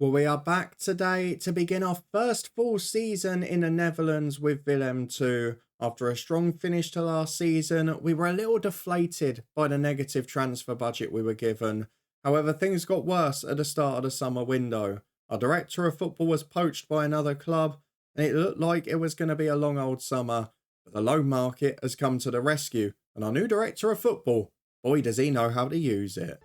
Well, we are back today to begin our first full season in the Netherlands with Willem II. After a strong finish to last season, we were a little deflated by the negative transfer budget we were given. However, things got worse at the start of the summer window. Our director of football was poached by another club, and it looked like it was going to be a long old summer. But the loan market has come to the rescue, and our new director of football, boy, does he know how to use it.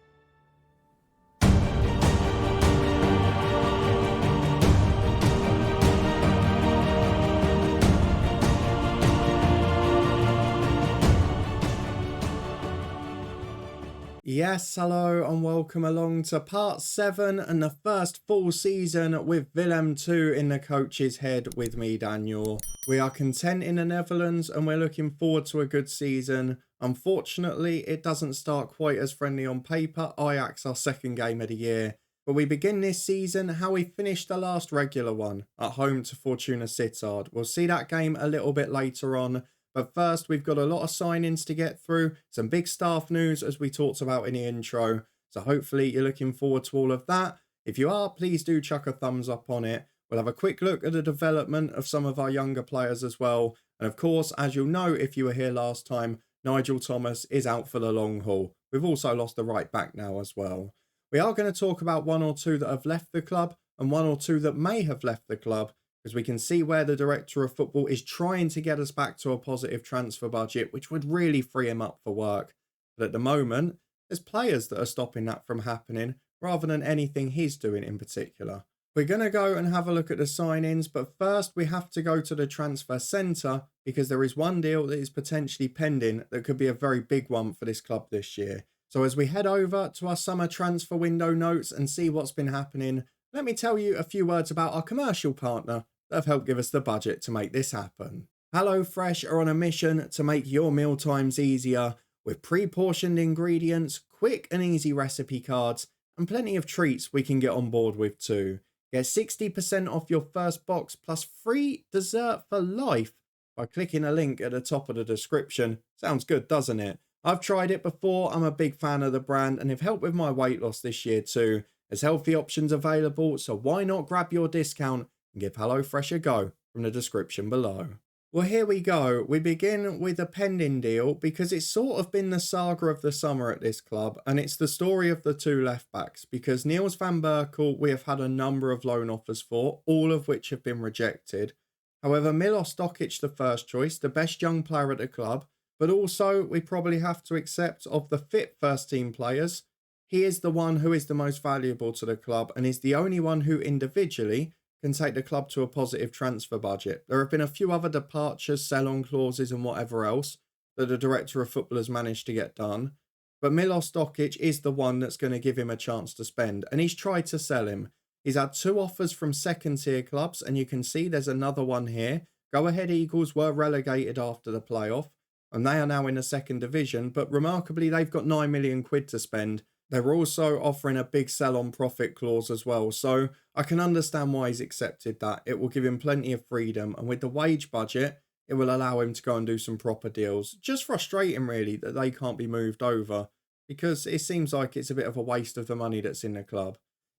Yes, hello and welcome along to part 7 and the first full season with Willem II in the coach's head with me, Daniel. We are content in the Netherlands and we're looking forward to a good season. Unfortunately, it doesn't start quite as friendly on paper. Ajax our second game of the year. But we begin this season how we finished the last regular one at home to Fortuna Sittard. We'll see that game a little bit later on. But first, we've got a lot of signings to get through, some big staff news as we talked about in the intro. So hopefully you're looking forward to all of that. If you are, please do chuck a thumbs up on it. We'll have a quick look at the development of some of our younger players as well. And of course, as you'll know if you were here last time, Nigel Thomas is out for the long haul. We've also lost the right back now as well. We are going to talk about one or two that have left the club and one or two that may have left the club, because we can see where the director of football is trying to get us back to a positive transfer budget, which would really free him up for work. But at the moment, there's players that are stopping that from happening rather than anything he's doing in particular. We're going to go and have a look at the signings, but first we have to go to the transfer centre because there is one deal that is potentially pending that could be a very big one for this club this year. So as we head over to our summer transfer window notes and see what's been happening, let me tell you a few words about our commercial partner that have helped give us the budget to make this happen. HelloFresh are on a mission to make your meal times easier with pre-portioned ingredients, quick and easy recipe cards, and plenty of treats we can get on board with too. Get 60% off your first box plus free dessert for life by clicking a link at the top of the description. Sounds good, doesn't it? I've tried it before, I'm a big fan of the brand and have helped with my weight loss this year too. There's healthy options available, so why not grab your discount and give HelloFresh a go from the description below. Well, here we go. We begin with a pending deal because it's sort of been the saga of the summer at this club, and it's the story of the two left backs because Niels van Berkel we have had a number of loan offers for, all of which have been rejected. However, Milos Dokic the first choice, the best young player at the club, but also we probably have to accept of the fit first team players, he is the one who is the most valuable to the club and is the only one who individually can take the club to a positive transfer budget. There have been a few other departures, sell-on clauses and whatever else that the director of football has managed to get done. But Milos Dokic is the one that's going to give him a chance to spend. And he's tried to sell him. He's had 2 offers from second-tier clubs. And you can see there's another one here. Go Ahead Eagles were relegated after the playoff. And they are now in the second division. But remarkably, they've got 9 million quid to spend. They're also offering a big sell-on profit clause as well. So I can understand why he's accepted that. It will give him plenty of freedom. And with the wage budget, it will allow him to go and do some proper deals. Just frustrating, really, that they can't be moved over because it seems like it's a bit of a waste of the money that's in the club.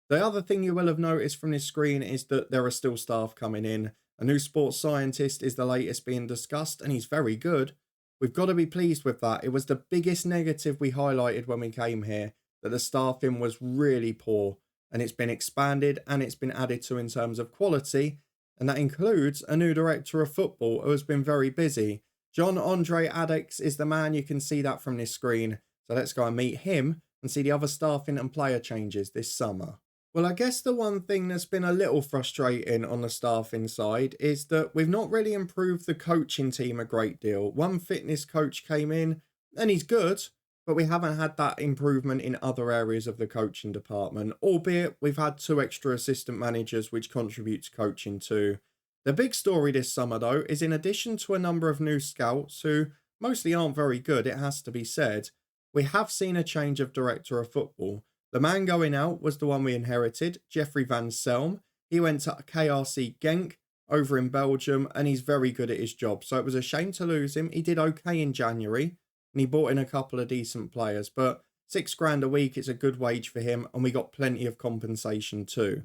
The other thing you will have noticed from this screen is that there are still staff coming in. A new sports scientist is the latest being discussed, and he's very good. We've got to be pleased with that. It was the biggest negative we highlighted when we came here, that the staffing was really poor, and it's been expanded and it's been added to in terms of quality, and that includes a new director of football who has been very busy. John-Andre Adex is the man, you can see that from this screen. So let's go and meet him and see the other staffing and player changes this summer. Well, I guess the one thing that's been a little frustrating on the staffing side is that we've not really improved the coaching team a great deal. One fitness coach came in and he's good, but we haven't had that improvement in other areas of the coaching department, albeit we've had 2 extra assistant managers which contribute to coaching too. The big story this summer though is in addition to a number of new scouts who mostly aren't very good, it has to be said, we have seen a change of director of football. The man going out was the one we inherited, Jeffrey van Selm. He went to KRC Genk over in Belgium and he's very good at his job. So it was a shame to lose him. He did okay in January. And he brought in a couple of decent players, but $6 grand a week is a good wage for him, and we got plenty of compensation too.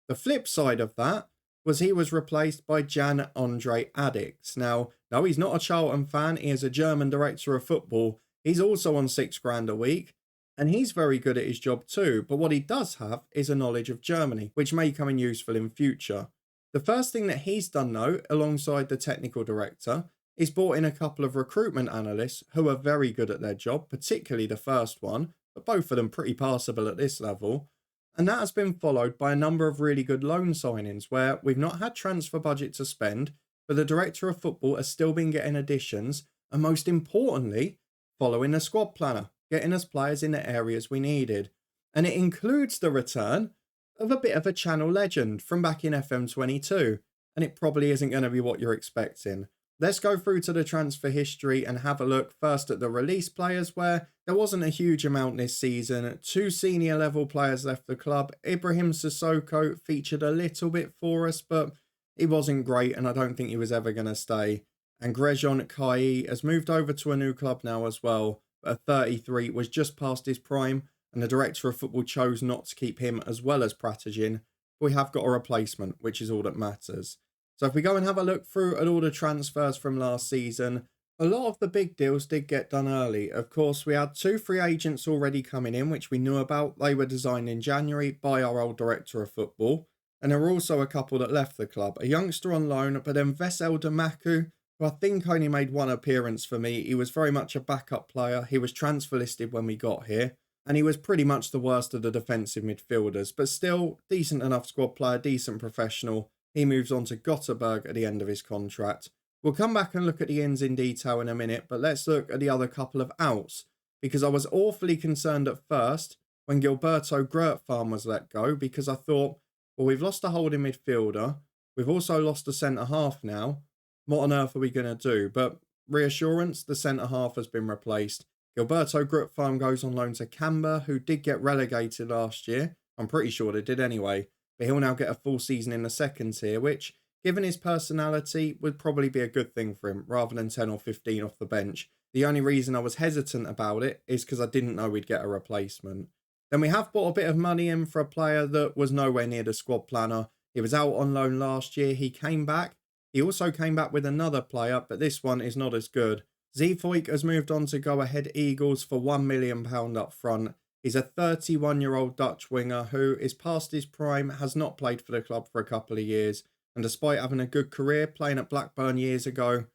The flip side of that was he was replaced by Jan-Andre Addix. Now, no, he's not a Charlton fan. He is a German director of football. He's also on £6 a week, and he's very good at his job too. But what he does have is a knowledge of Germany, which may come in useful in future. The first thing that he's done, though, alongside the technical director, is brought in a couple of recruitment analysts who are very good at their job, particularly the first one, but both of them pretty passable at this level. And that has been followed by a number of really good loan signings where we've not had transfer budget to spend, but the director of football has still been getting additions and, most importantly, following the squad planner, getting us players in the areas we needed. And it includes the return of a bit of a channel legend from back in FM22, and it probably isn't going to be what you're expecting. Let's go through to the transfer history and have a look first at the release players, where there wasn't a huge amount this season. 2 senior level players left the club. Ibrahim Sissoko featured a little bit for us, but he wasn't great, and I don't think he was ever going to stay. And Grejon Kai has moved over to a new club now as well, but at 33 was just past his prime, and the director of football chose not to keep him as well as Pratajin. We have got a replacement, which is all that matters. So if we go and have a look through at all the transfers from last season, a lot of the big deals did get done early. Of course, we had 2 free agents already coming in, which we knew about. They were designed in January by our old director of football. And there were also a couple that left the club. A youngster on loan, but then Vesel Damaku, who I think only made 1 appearance for me. He was very much a backup player. He was transfer listed when we got here. And he was pretty much the worst of the defensive midfielders. But still, decent enough squad player, decent professional. He moves on to Gothenburg at the end of his contract. We'll come back and look at the ins in detail in a minute, but let's look at the other couple of outs, because I was awfully concerned at first when Gilberto Grotfarm was let go, because I thought, well, we've lost a holding midfielder. We've also lost a centre-half now. What on earth are we going to do? But reassurance, the centre-half has been replaced. Gilberto Grotfarm goes on loan to Canberra, who did get relegated last year. I'm pretty sure they did anyway. But he'll now get a full season in the second tier, which, given his personality, would probably be a good thing for him, rather than 10 or 15 off the bench. The only reason I was hesitant about it is because I didn't know we'd get a replacement. Then we have bought a bit of money in for a player that was nowhere near the squad planner. He was out on loan last year. He came back. He also came back with another player, but this one is not as good. Zeefoyk has moved on to Go Ahead Eagles for £1 million up front. He's a 31-year-old Dutch winger who is past his prime, has not played for the club for a couple of years, and despite having a good career playing at Blackburn years ago,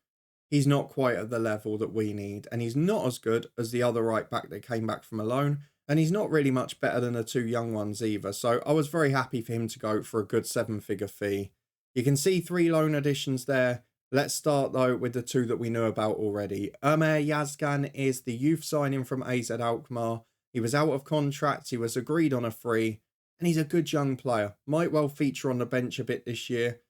he's not quite at the level that we need, and he's not as good as the other right back that came back from a loan, and he's not really much better than the 2 young ones either, so I was very happy for him to go for a good 7-figure fee. You can see 3 loan additions there. Let's start though with the 2 that we knew about already. Ömer Yazgan is the youth signing from AZ Alkmaar. He was out of contract, he was agreed on a free, and he's a good young player. Might well feature on the bench a bit this year.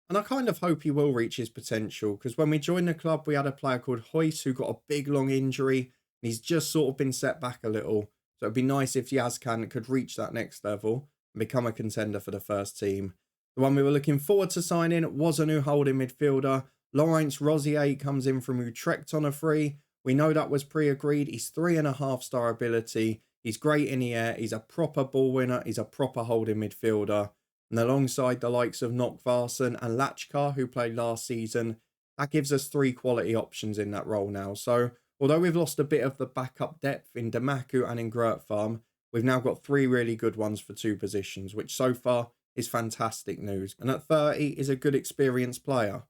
And I kind of hope he will reach his potential, because when we joined the club, we had a player called Hoyce who got a big long injury, and he's just sort of been set back a little. So it'd be nice if Yazgan could reach that next level and become a contender for the first team. The one we were looking forward to signing was a new holding midfielder. Laurence Rosier comes in from Utrecht on a free. We know that was pre-agreed. He's 3.5-star ability. He's great in the air. He's a proper ball winner. He's a proper holding midfielder. And alongside the likes of Nokvarsen and Lachkar, who played last season, that gives us 3 quality options in that role now. So although we've lost a bit of the backup depth in Damaku and in Grotfarm, we've now got 3 really good ones for 2 positions, which so far is fantastic news. And at 30 is a good experienced player.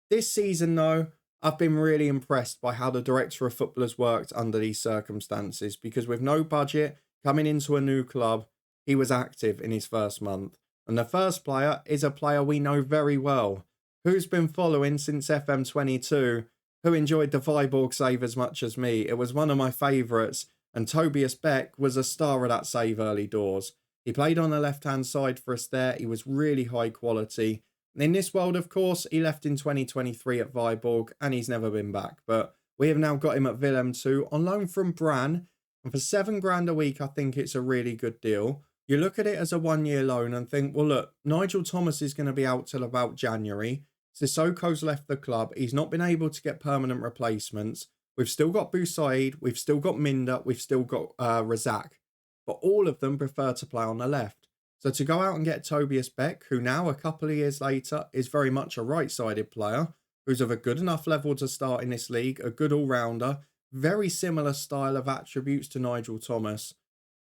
This season though, I've been really impressed by how the director of football has worked under these circumstances, because with no budget, coming into a new club, he was active in his first month. And the first player is a player we know very well, who's been following since FM22, who enjoyed the Viborg save as much as me. It was one of my favourites, and Tobias Beck was a star of that save early doors. He played on the left-hand side for us there. He was really high quality. In this world, of course, he left in 2023 at Viborg and he's never been back. But we have now got him at Willem II on loan from Brann. And for £7 a week, I think it's a really good deal. You look at it as a 1-year loan and think, well, look, Nigel Thomas is going to be out till about January. Sissoko's left the club. He's not been able to get permanent replacements. We've still got Boussaid. We've still got Minda. We've still got Razak. But all of them prefer to play on the left. So to go out and get Tobias Beck, who now a couple of years later is very much a right-sided player, who's of a good enough level to start in this league, a good all-rounder, very similar style of attributes to Nigel Thomas.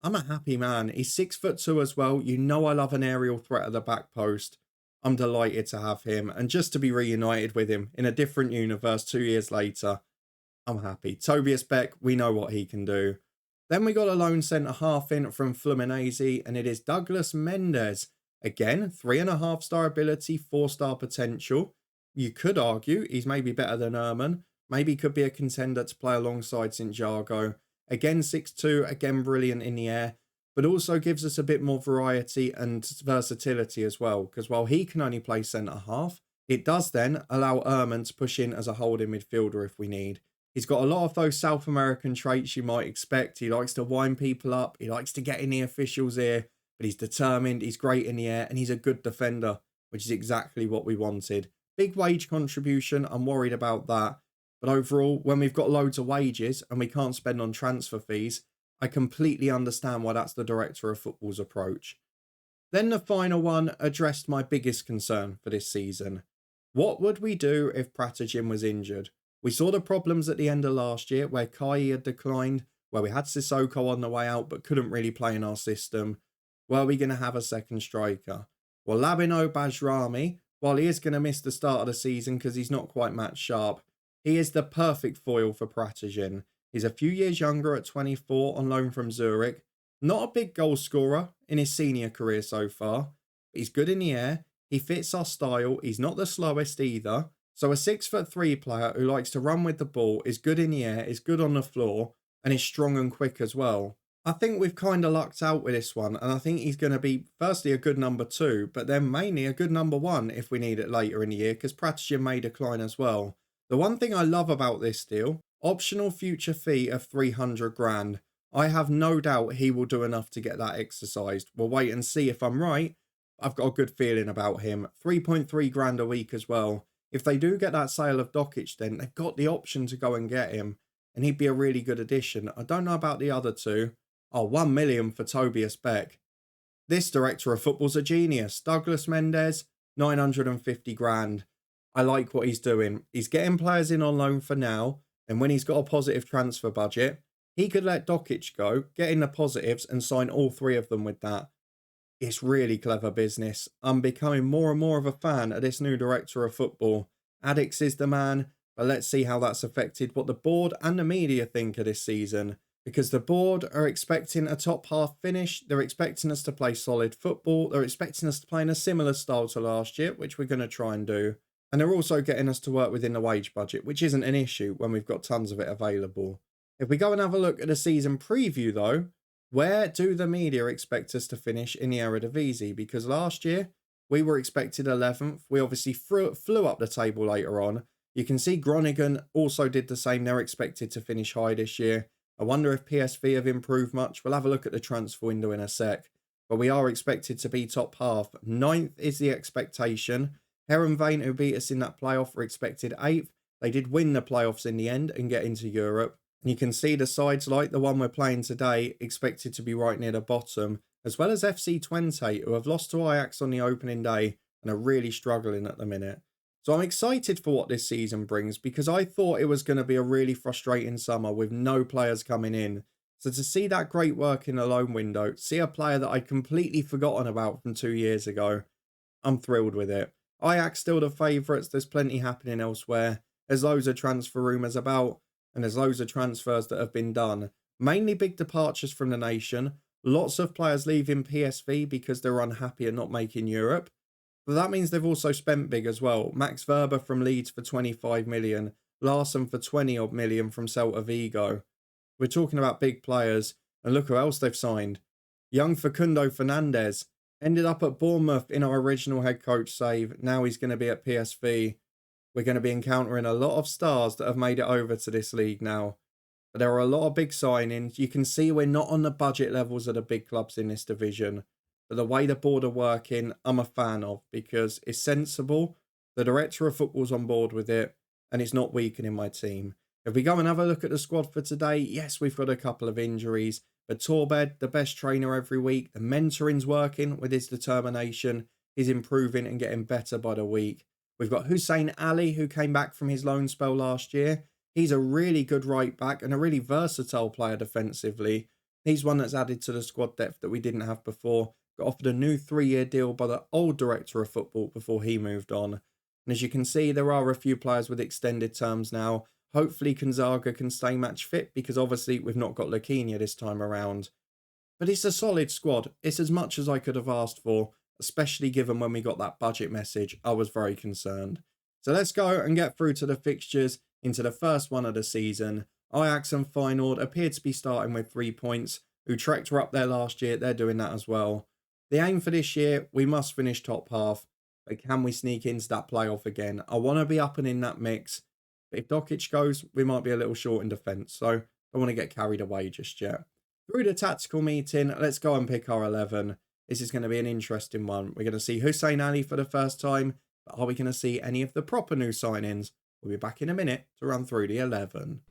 I'm a happy man. He's 6'2" as well. You know I love an aerial threat at the back post. I'm delighted to have him, and just to be reunited with him in a different universe 2 years later, I'm happy. Tobias Beck, we know what he can do. Then we got a lone centre-half in from Fluminense, and it is Douglas Mendes. Again, 3.5-star ability, 4-star potential. You could argue he's maybe better than Erman. Maybe could be a contender to play alongside Santiago. Again, 6'2", again brilliant in the air, but also gives us a bit more variety and versatility as well, because while he can only play centre-half, it does then allow Erman to push in as a holding midfielder if we need. He's got a lot of those South American traits you might expect. He likes to wind people up. He likes to get in the official's ear, but he's determined. He's great in the air, and he's a good defender, which is exactly what we wanted. Big wage contribution. I'm worried about that. But overall, when we've got loads of wages and we can't spend on transfer fees, I completely understand why that's the director of football's approach. Then the final one addressed my biggest concern for this season. What would we do if Pratagin was injured? We saw the problems at the end of last year where Kai had declined, where we had Sissoko on the way out but couldn't really play in our system. Were we going to have a second striker? Well, Labino Bajrami, while he is going to miss the start of the season because he's not quite match sharp, he is the perfect foil for Pratagin. He's a few years younger at 24 on loan from Zurich. Not a big goal scorer in his senior career so far. But he's good in the air. He fits our style. He's not the slowest either. So a 6'3" player who likes to run with the ball, is good in the air, is good on the floor, and is strong and quick as well. I think we've kind of lucked out with this one, and I think he's going to be firstly a good number 2, but then mainly a good number 1 if we need it later in the year, because Pratagin may decline as well. The one thing I love about this deal, optional future fee of 300 grand. I have no doubt he will do enough to get that exercised. We'll wait and see if I'm right. I've got a good feeling about him. 3.3 grand a week as well. If they do get that sale of Dokic, then they've got the option to go and get him, and he'd be a really good addition. I don't know about the other two. Oh, 1 million for Tobias Beck. This director of football's a genius. Douglas Mendes, 950 grand. I like what he's doing. He's getting players in on loan for now, and when he's got a positive transfer budget, he could let Dokic go, get in the positives, and sign all 3 of them with that. It's really clever business. I'm becoming more and more of a fan of this new director of football. Addix is the man, but let's see how that's affected what the board and the media think of this season. Because the board are expecting a top half finish. They're expecting us to play solid football. They're expecting us to play in a similar style to last year, which we're going to try and do. And they're also getting us to work within the wage budget, which isn't an issue when we've got tons of it available. If we go and have a look at the season preview though, where do the media expect us to finish in the Eredivisie? Because last year, we were expected 11th. We obviously flew up the table later on. You can see Groningen also did the same. They're expected to finish high this year. I wonder if PSV have improved much. We'll have a look at the transfer window in a sec. But we are expected to be top half. 9th is the expectation. Heerenveen, who beat us in that playoff, were expected 8th. They did win the playoffs in the end and get into Europe. And you can see the sides like the one we're playing today expected to be right near the bottom, as well as FC Twente, who have lost to Ajax on the opening day and are really struggling at the minute. So I'm excited for what this season brings because I thought it was going to be a really frustrating summer with no players coming in. So to see that great work in the loan window, see a player that I'd completely forgotten about from 2 years ago, I'm thrilled with it. Ajax still the favourites, there's plenty happening elsewhere. There's loads of transfer rumours about, and there's loads of transfers that have been done. Mainly big departures from the nation. Lots of players leaving PSV because they're unhappy at not making Europe. But that means they've also spent big as well. Max Verber from Leeds for 25 million. Larson for 20 odd million from Celta Vigo. We're talking about big players. And look who else they've signed. Young Facundo Fernandez. Ended up at Bournemouth in our original head coach save. Now he's going to be at PSV. We're going to be encountering a lot of stars that have made it over to this league now. But there are a lot of big signings. You can see we're not on the budget levels of the big clubs in this division. But the way the board are working, I'm a fan of because it's sensible. The director of football's on board with it and it's not weakening my team. If we go and have a look at the squad for today, yes, we've got a couple of injuries. But Torbed, the best trainer every week, the mentoring's working with his determination. He's improving and getting better by the week. We've got Hussein Ali, who came back from his loan spell last year. He's a really good right back and a really versatile player defensively. He's one that's added to the squad depth that we didn't have before. Got offered a new 3-year deal by the old director of football before he moved on. And as you can see, there are a few players with extended terms now. Hopefully Gonzaga can stay match fit because obviously we've not got Lakinia this time around. But it's a solid squad. It's as much as I could have asked for, especially given when we got that budget message. I was very concerned. So let's go and get through to the fixtures into the first one of the season. Ajax and Feyenoord appeared to be starting with 3 points. Utrecht were up there last year. They're doing that as well. The aim for this year, we must finish top half. But can we sneak into that playoff again? I want to be up and in that mix. But if Dokic goes, we might be a little short in defence. So I don't want to get carried away just yet. Through the tactical meeting, let's go and pick our 11. This is going to be an interesting one. We're going to see Hussein Ali for the first time. But are we going to see any of the proper new signings? We'll be back in a minute to run through the 11.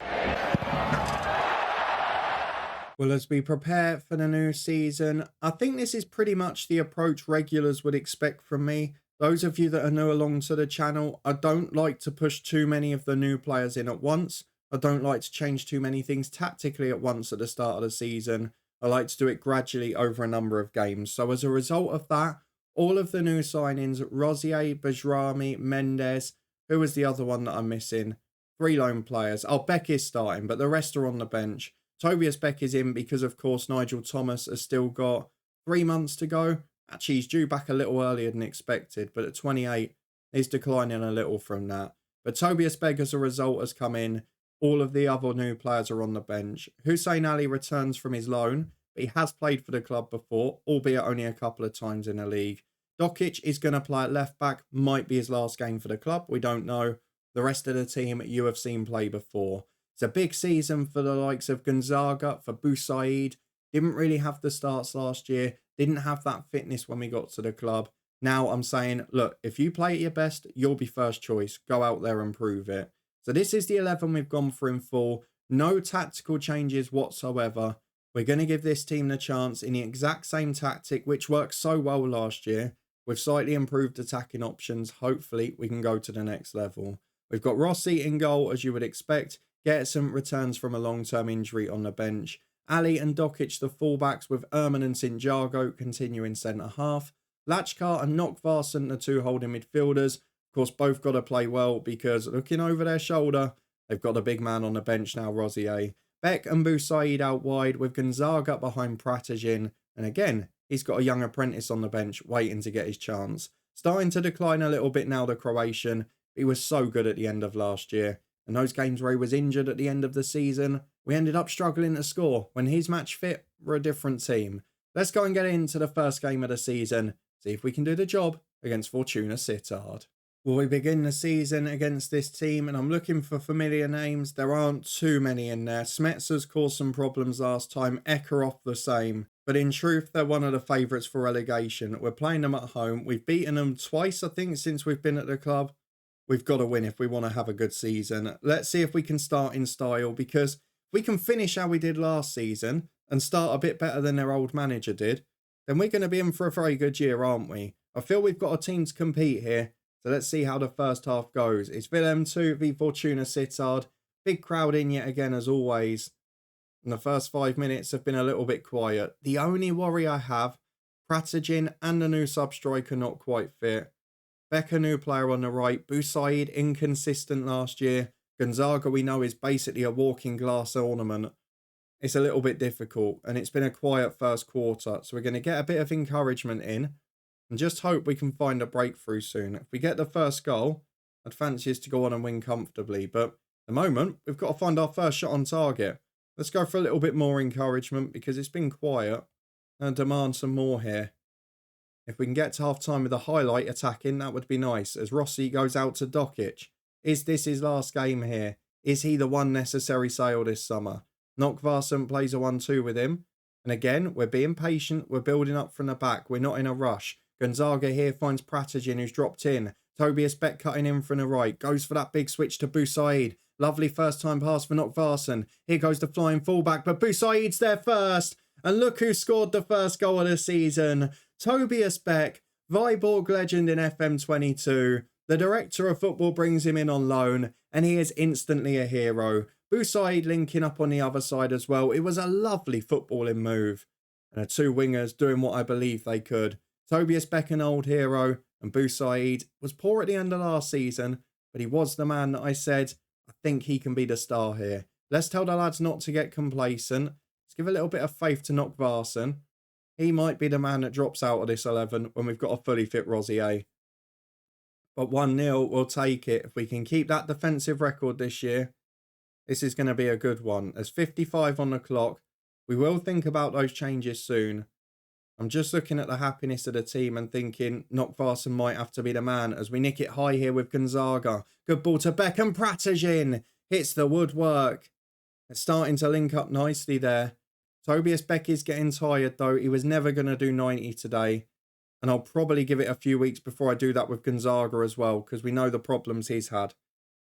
Well, as we prepare for the new season, I think this is pretty much the approach regulars would expect from me. Those of you that are new along to the channel, I don't like to push too many of the new players in at once. I don't like to change too many things tactically at once at the start of the season. I like to do it gradually over a number of games. So as a result of that, all of the new signings, Rosier, Bajrami, Mendes, who was the other one that I'm missing? 3 loan players. Oh, Beck is starting, but the rest are on the bench. Tobias Beck is in because, of course, Nigel Thomas has still got 3 months to go. Actually, he's due back a little earlier than expected, but at 28, he's declining a little from that. But Tobias Beck, as a result, has come in. All of the other new players are on the bench. Hussein Ali returns from his loan, but he has played for the club before, albeit only a couple of times in the league. Dokic is going to play at left back, might be his last game for the club, we don't know. The rest of the team you have seen play before. It's a big season for the likes of Gonzaga, for Boussaid. Didn't really have the starts last year, didn't have that fitness when we got to the club. Now I'm saying, look, if you play at your best, you'll be first choice. Go out there and prove it. So this is the 11 we've gone for in full. No tactical changes whatsoever. We're going to give this team the chance in the exact same tactic, which worked so well last year. With slightly improved attacking options, hopefully we can go to the next level. We've got Rossi in goal, as you would expect. Gerson returns from a long-term injury on the bench. Ali and Dokic, the fullbacks, with Erman and St. continuing centre-half. Lachkar and Nokvarsen, the 2 holding midfielders. Of course, both got to play well because looking over their shoulder, they've got a big man on the bench now, Rosier. Beck and Boussaid out wide with Gonzaga behind Pratajin. And again, he's got a young apprentice on the bench waiting to get his chance. Starting to decline a little bit now, the Croatian. He was so good at the end of last year. And those games where he was injured at the end of the season, we ended up struggling to score. When he's match fit, we're a different team. Let's go and get into the first game of the season. See if we can do the job against Fortuna Sittard. Well, we begin the season against this team, and I'm looking for familiar names. There aren't too many in there. Smetzer's caused some problems last time. Ekerhoff the same. But in truth, they're one of the favourites for relegation. We're playing them at home. We've beaten them twice, I think, since we've been at the club. We've got to win if we want to have a good season. Let's see if we can start in style, because if we can finish how we did last season and start a bit better than their old manager did, then we're going to be in for a very good year, aren't we? I feel we've got a team to compete here. So let's see how the first half goes. It's Willem II v Fortuna Sittard. Big crowd in yet again, as always. And the first 5 minutes have been a little bit quiet. The only worry I have, Pratajin and the new sub-striker not quite fit. Becker, new player on the right. Boussaid, inconsistent last year. Gonzaga, we know, is basically a walking glass ornament. It's a little bit difficult, and it's been a quiet first quarter. So we're going to get a bit of encouragement in and just hope we can find a breakthrough soon. If we get the first goal, I'd fancy us to go on and win comfortably. But at the moment, we've got to find our first shot on target. Let's go for a little bit more encouragement because it's been quiet. And demand some more here. If we can get to half-time with a highlight attacking, that would be nice. As Rossi goes out to Dokic. Is this his last game here? Is he the one necessary sale this summer? Nokvarsen plays a 1-2 with him. And again, we're being patient. We're building up from the back. We're not in a rush. Gonzaga here finds Pratajin, who's dropped in. Tobias Beck cutting in from the right. Goes for that big switch to Boussaid. Lovely first-time pass for Nokvarsen. Here goes the flying fullback, but Boussaid's there first. And look who scored the first goal of the season. Tobias Beck, Viborg legend in FM22. The director of football brings him in on loan, and he is instantly a hero. Boussaid linking up on the other side as well. It was a lovely footballing move. And the two wingers doing what I believe they could. Tobias Beck, an old hero, and Boussaid was poor at the end of last season, but he was the man that I said, I think he can be the star here. Let's tell the lads not to get complacent. Let's give a little bit of faith to Nockvarsen. He might be the man that drops out of this 11 when we've got a fully fit Rosier. But 1-0, we'll take it. If we can keep that defensive record this year, this is going to be a good one. There's 55 on the clock. We will think about those changes soon. I'm just looking at the happiness of the team and thinking Nockvarsen might have to be the man as we nick it high here with Gonzaga. Good ball to Beckham. Pratajin hits the woodwork. It's starting to link up nicely there. Tobias Beck is getting tired though. He was never going to do 90 today. And I'll probably give it a few weeks before I do that with Gonzaga as well, because we know the problems he's had.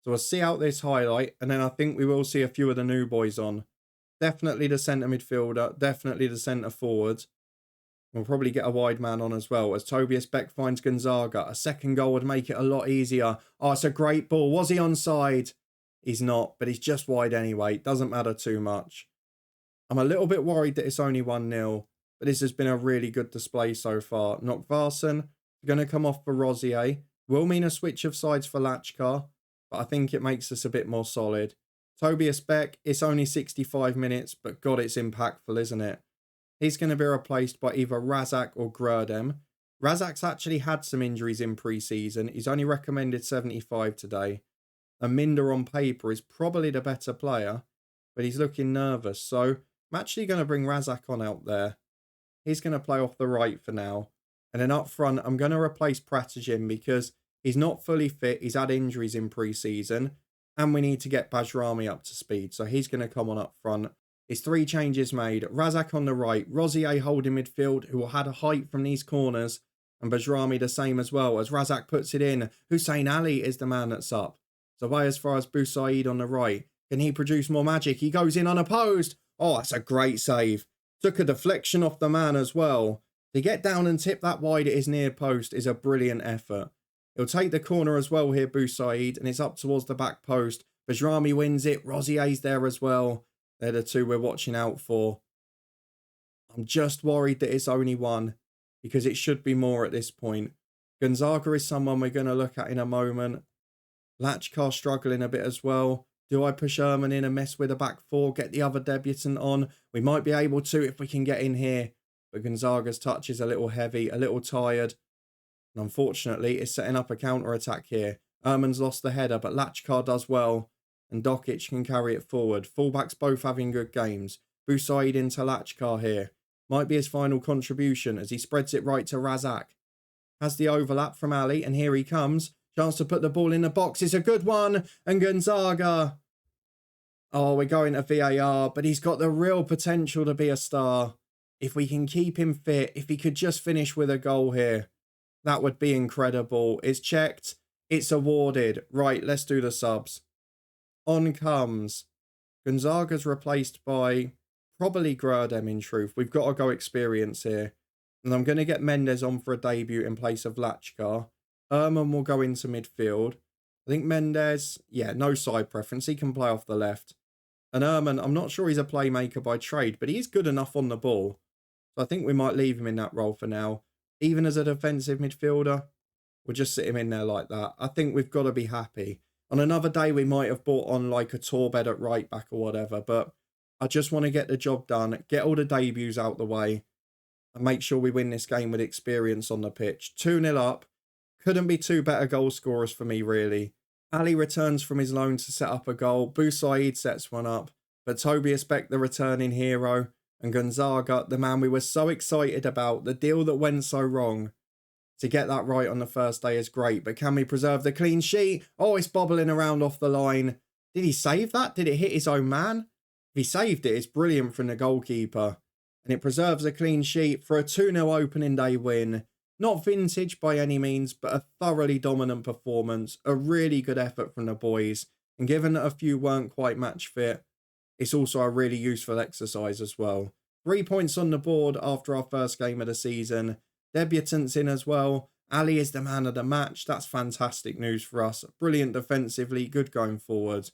So I'll see out this highlight, and then I think we will see a few of the new boys on. Definitely the centre midfielder, definitely the centre forward. We'll probably get a wide man on as well, as Tobias Beck finds Gonzaga. A second goal would make it a lot easier. Oh, it's a great ball. Was he onside? He's not, but he's just wide anyway. Doesn't matter too much. I'm a little bit worried that it's only 1-0. But this has been a really good display so far. Nockvarsen going to come off for Rosier. Will mean a switch of sides for Lachkar, but I think it makes us a bit more solid. Tobias Beck, it's only 65 minutes, but God, it's impactful, isn't it? He's going to be replaced by either Razak or Grudem. Razak's actually had some injuries in pre-season. He's only recommended 75 today. And Minder on paper is probably the better player, but he's looking nervous. So I'm actually going to bring Razak on out there. He's going to play off the right for now. And then up front, I'm going to replace Pratajin because he's not fully fit. He's had injuries in pre-season. And we need to get Bajrami up to speed. So he's going to come on up front. It's 3 changes made. Razak on the right. Rosier holding midfield, who will have a height from these corners. And Bajrami the same as well. As Razak puts it in, Hussein Ali is the man that's up. So away as far as Boussaid on the right. Can he produce more magic? He goes in unopposed. Oh, that's a great save. Took a deflection off the man as well. To get down and tip that wide at his near post is a brilliant effort. He'll take the corner as well here, Boussaid, and it's up towards the back post. Bajrami wins it. Rosier's there as well. They're the two we're watching out for. I'm just worried that it's only 1 because it should be more at this point. Gonzaga is someone we're going to look at in a moment. Lachkar struggling a bit as well. Do I push Erman in and mess with a back 4, get the other debutant on? We might be able to if we can get in here. But Gonzaga's touch is a little heavy, a little tired. And unfortunately, it's setting up a counter-attack here. Erman's lost the header, but Lachkar does well. And Dokic can carry it forward. Fullbacks both having good games. Boussaid into Lachkar here. Might be his final contribution as he spreads it right to Razak. Has the overlap from Ali, and here he comes. Chance to put the ball in the box. It's a good one. And Gonzaga. Oh, we're going to VAR, but he's got the real potential to be a star. If we can keep him fit, if he could just finish with a goal here, that would be incredible. It's checked. It's awarded. Right, let's do the subs. On comes. Gonzaga's replaced by probably Grudem in truth. We've got to go experience here. And I'm going to get Mendes on for a debut in place of Lachkar. Erman will go into midfield. I think Mendes, yeah, no side preference. He can play off the left. And Erman, I'm not sure he's a playmaker by trade, but he is good enough on the ball. So I think we might leave him in that role for now. Even as a defensive midfielder, we'll just sit him in there like that. I think we've got to be happy. On another day, we might have brought on like a Torbed at right back or whatever, but I just want to get the job done, get all the debuts out the way, and make sure we win this game with experience on the pitch. 2-0 up. Couldn't be 2 better goal scorers for me, really. Ali returns from his loan to set up a goal. Boussaid sets one up. But Tobias Beck, the returning hero. And Gonzaga, the man we were so excited about. The deal that went so wrong. To get that right on the first day is great. But can we preserve the clean sheet? Oh, it's bobbling around off the line. Did he save that? Did it hit his own man? If he saved it, it's brilliant from the goalkeeper. And it preserves a clean sheet for a 2-0 opening day win. Not vintage by any means, but a thoroughly dominant performance. A really good effort from the boys. And given that a few weren't quite match fit, it's also a really useful exercise as well. 3 points on the board after our first game of the season. Debutants in as well. Ali is the man of the match. That's fantastic news for us. Brilliant defensively, good going forward.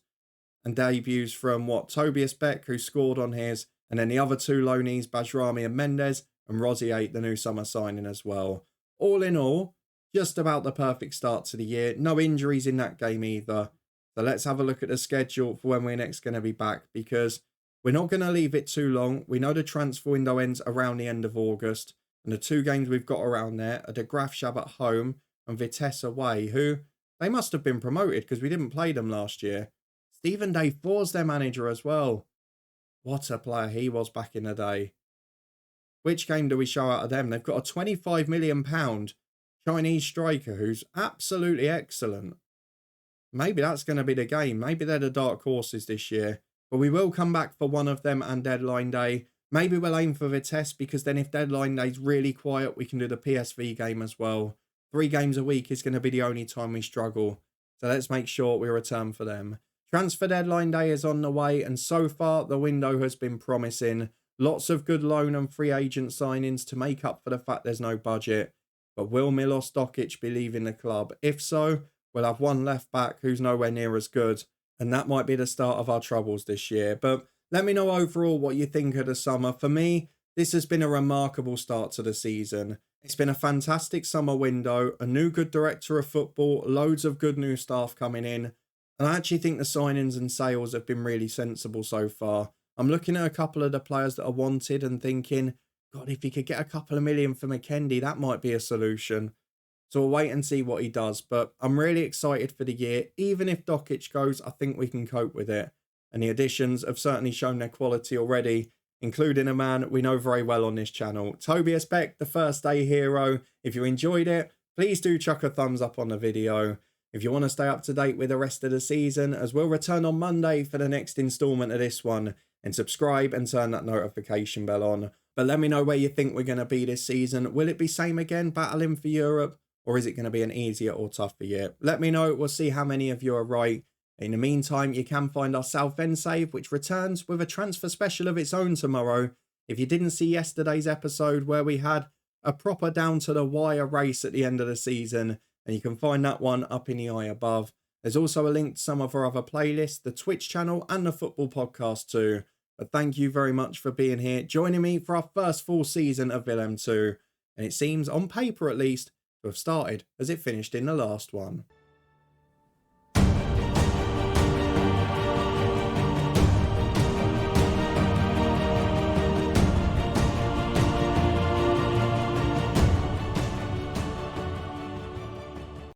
And debuts from Tobias Beck, who scored on his, and then the other two loanees, Bajrami and Mendes, and Rosier, the new summer signing as well. All in all, just about the perfect start to the year. No injuries in that game either. So let's have a look at the schedule for when we're next going to be back, because we're not going to leave it too long. We know the transfer window ends around the end of August, and the 2 games we've got around there are the Graafschap at home and Vitesse away, who they must have been promoted because we didn't play them last year. Stephen Day4's their manager as well. What a player he was back in the day. Which game do we show out of them? They've got a £25 million Chinese striker who's absolutely excellent. Maybe that's going to be the game. Maybe they're the dark horses this year. But we will come back for one of them and deadline day. Maybe we'll aim for Vitesse, because then if deadline day's really quiet, we can do the PSV game as well. 3 games a week is going to be the only time we struggle. So let's make sure we return for them. Transfer deadline day is on the way, and so far the window has been promising. Lots of good loan and free agent signings to make up for the fact there's no budget. But will Milos Dokic be leaving the club? If so, we'll have one left back who's nowhere near as good, and that might be the start of our troubles this year. But let me know overall what you think of the summer. For me, this has been a remarkable start to the season. It's been a fantastic summer window, a new good director of football, loads of good new staff coming in. And I actually think the signings and sales have been really sensible so far. I'm looking at a couple of the players that are wanted and thinking, God, if he could get a couple of million for McKendy, that might be a solution. So we'll wait and see what he does. But I'm really excited for the year. Even if Dokic goes, I think we can cope with it. And the additions have certainly shown their quality already, including a man we know very well on this channel. Tobias Beck, the first day hero. If you enjoyed it, please do chuck a thumbs up on the video. If you want to stay up to date with the rest of the season, as we'll return on Monday for the next instalment of this one, and subscribe and turn that notification bell on. But let me know where you think we're going to be this season. Will it be same again, battling for Europe, or is it going to be an easier or tougher year? Let me know. We'll see how many of you are right. In the meantime, you can find our Southend save, which returns with a transfer special of its own tomorrow. If you didn't see yesterday's episode where we had a proper down to the wire race at the end of the season, and you can find that one up in the eye above. There's also a link to some of our other playlists, the Twitch channel and the football podcast too. But thank you very much for being here, joining me for our first full season of Willem II. And it seems, on paper at least, to have started as it finished in the last one.